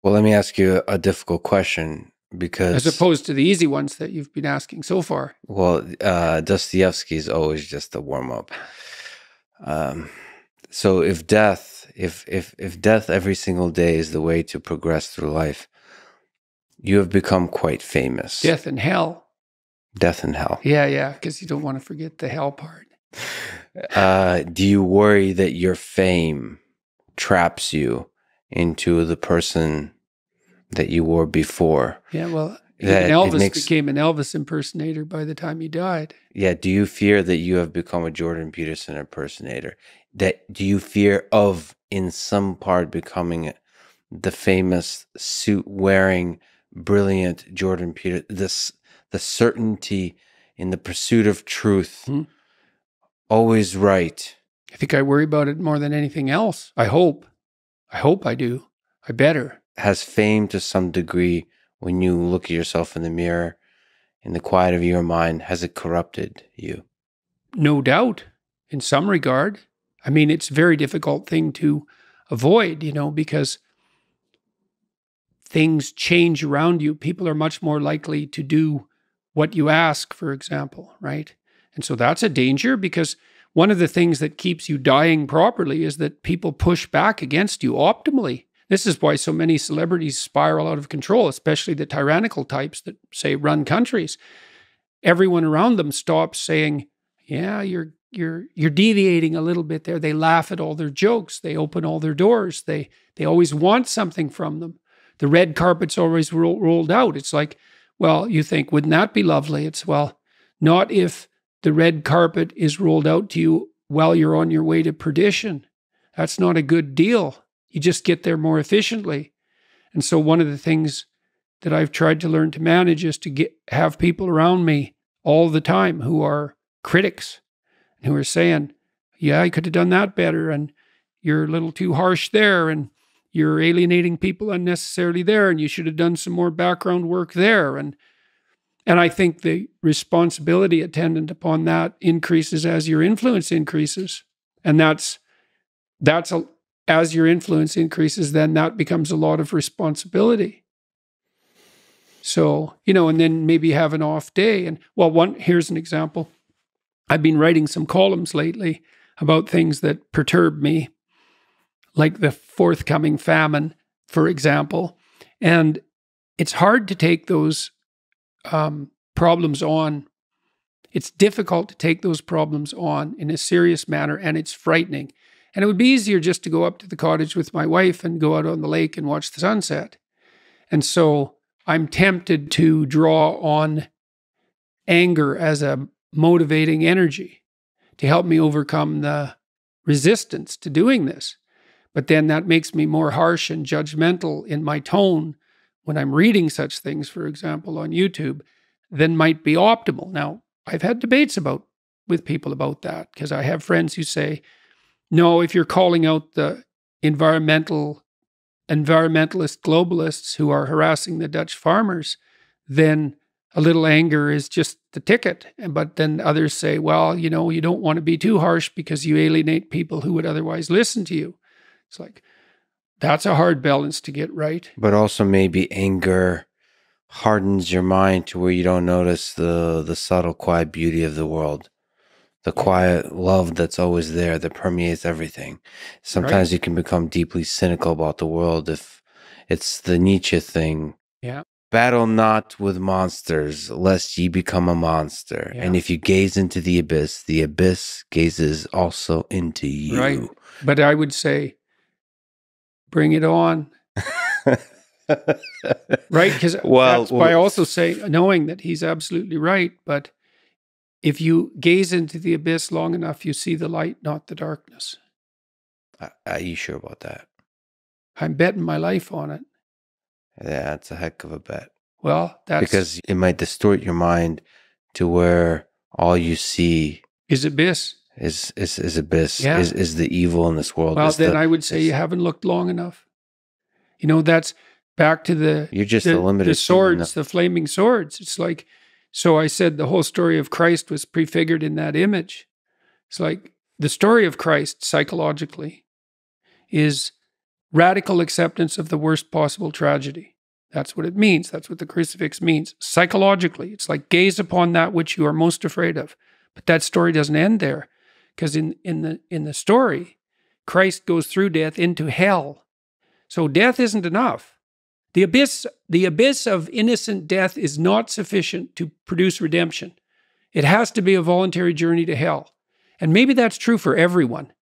Well, let me ask you a difficult question As because, opposed to the easy ones that you've been asking so far. well, Dostoevsky is always just a warm up. So if death every single day is the way to progress through life, you have become quite famous. Death and hell. Death and hell. Yeah, because you don't want to forget the hell part. Do you worry that your fame traps you into the person that you were before? Yeah, well, even Elvis became an Elvis impersonator by the time he died. Yeah, do you fear that you have become a Jordan Peterson impersonator? Do you fear of, in some part, becoming the famous suit-wearing, brilliant Jordan Peterson? The certainty in the pursuit of truth, always right. I think I worry about it more than anything else. I hope I do. I better. Has fame, to some degree, when you look at yourself in the mirror, in the quiet of your mind, has it corrupted you? No doubt, in some regard. I mean, it's a very difficult thing to avoid, because things change around you. People are much more likely to do what you ask, for example, right? And so that's a danger, because one of the things that keeps you dying properly is that people push back against you optimally. This is why so many celebrities spiral out of control, especially the tyrannical types that, say, run countries. Everyone around them stops saying, yeah, you're deviating a little bit there. They laugh at all their jokes. They open all their doors. They always want something from them. The red carpet's always rolled out. It's like, well, you think, wouldn't that be lovely? It's, well, not if the red carpet is rolled out to you while you're on your way to perdition. That's not a good deal. You just get there more efficiently. And so one of the things that I've tried to learn to manage is to have people around me all the time who are critics and who are saying, yeah, I could have done that better, and you're a little too harsh there, and you're alienating people unnecessarily there, and you should have done some more background work there. And I think the responsibility attendant upon that increases as your influence increases. And as your influence increases, then that becomes a lot of responsibility. So, and then maybe have an off day. And here's an example. I've been writing some columns lately about things that perturb me, like the forthcoming famine, for example. And it's hard to take those problems on. It's difficult to take those problems on in a serious manner, and it's frightening. And it would be easier just to go up to the cottage with my wife and go out on the lake and watch the sunset. And so I'm tempted to draw on anger as a motivating energy to help me overcome the resistance to doing this. But then that makes me more harsh and judgmental in my tone when I'm reading such things, for example, on YouTube, than might be optimal. Now, I've had debates with people about that, because I have friends who say, no, if you're calling out the environmentalist globalists who are harassing the Dutch farmers, then a little anger is just the ticket. But then others say, well, you don't want to be too harsh because you alienate people who would otherwise listen to you. It's like, that's a hard balance to get right. But also maybe anger hardens your mind to where you don't notice the subtle, quiet beauty of the world. The quiet love that's always there, that permeates everything. Sometimes you can become deeply cynical about the world if it's the Nietzsche thing. Yeah. Battle not with monsters, lest ye become a monster. Yeah. And if you gaze into the abyss gazes also into you. Right. But I would say, bring it on. Right? Because that's by also knowing that he's absolutely right. But if you gaze into the abyss long enough, you see the light, not the darkness. Are you sure about that? I'm betting my life on it. Yeah, it's a heck of a bet. Well, because it might distort your mind to where all you see is abyss. Is abyss. Yeah. Is the evil in this world. Well, then I would say you haven't looked long enough. That's back to the swords, the flaming swords. It's like, so I said the whole story of Christ was prefigured in that image. It's like the story of Christ psychologically is radical acceptance of the worst possible tragedy. That's what it means. That's what the crucifix means. Psychologically, it's like gaze upon that which you are most afraid of. But that story doesn't end there, because in the story, Christ goes through death into hell. So death isn't enough. The abyss of innocent death is not sufficient to produce redemption. It has to be a voluntary journey to hell. And maybe that's true for everyone.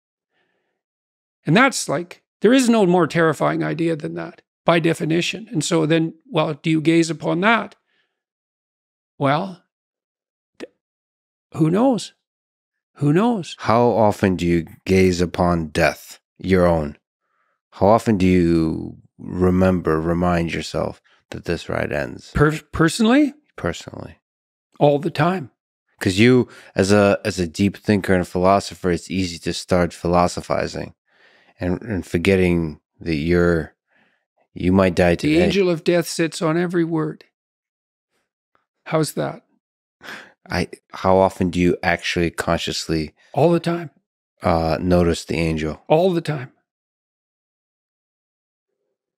And that's like, there is no more terrifying idea than that, by definition. And so then, well, do you gaze upon that? Well, who knows? Who knows? How often do you gaze upon death, your own? How often do you remind yourself that this ride ends? Personally? Personally. All the time. Because you, as a deep thinker and philosopher, it's easy to start philosophizing and forgetting that you might die today. The angel of death sits on every word. How's that? How often do you actually consciously... All the time. Notice the angel? All the time.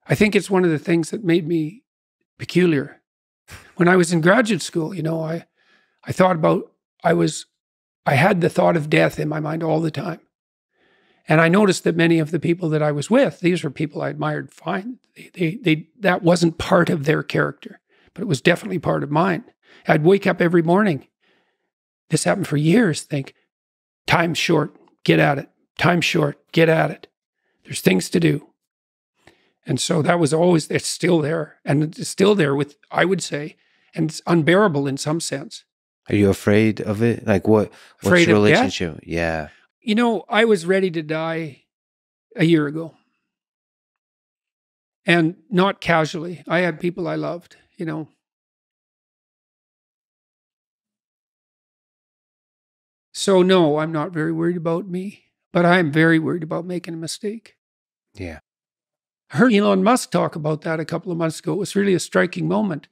I think it's one of the things that made me peculiar. When I was in graduate school, I thought about, I had the thought of death in my mind all the time. And I noticed that many of the people that I was with, these were people I admired fine. That wasn't part of their character, but it was definitely part of mine. I'd wake up every morning. This happened for years. Think, time's short, get at it. Time's short, get at it. There's things to do. And so that was always, it's still there. And it's still there with, I would say, and it's unbearable in some sense. Are you afraid of it? Like what's your relationship? Death? Yeah. I was ready to die a year ago. And not casually. I had people I loved, So no, I'm not very worried about me, but I'm very worried about making a mistake. Yeah. I heard Elon Musk talk about that a couple of months ago. It was really a striking moment.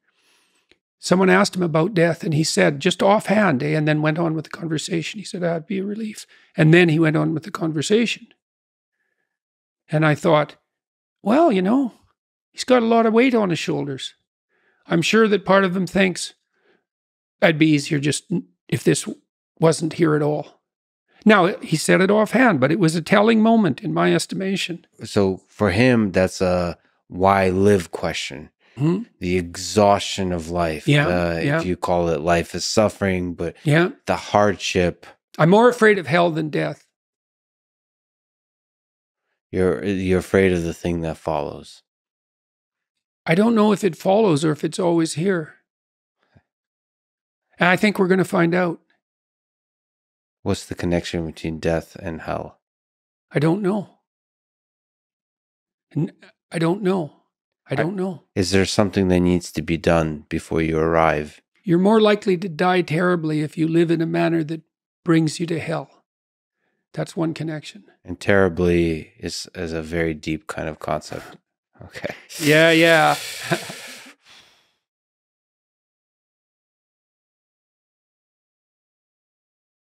Someone asked him about death, and he said, just offhand, and then went on with the conversation. He said, that'd be a relief. And then he went on with the conversation. And I thought, well, he's got a lot of weight on his shoulders. I'm sure that part of him thinks, it'd be easier just if this wasn't here at all. Now, he said it offhand, but it was a telling moment in my estimation. So for him, that's a why live question. Mm-hmm. The exhaustion of life. If you call it life is suffering, but the hardship. I'm more afraid of hell than death. You're afraid of the thing that follows. I don't know if it follows or if it's always here. And I think we're going to find out. What's the connection between death and hell? I don't know. I don't know. I don't know. Is there something that needs to be done before you arrive? You're more likely to die terribly if you live in a manner that brings you to hell. That's one connection. And terribly is a very deep kind of concept. Okay. Yeah.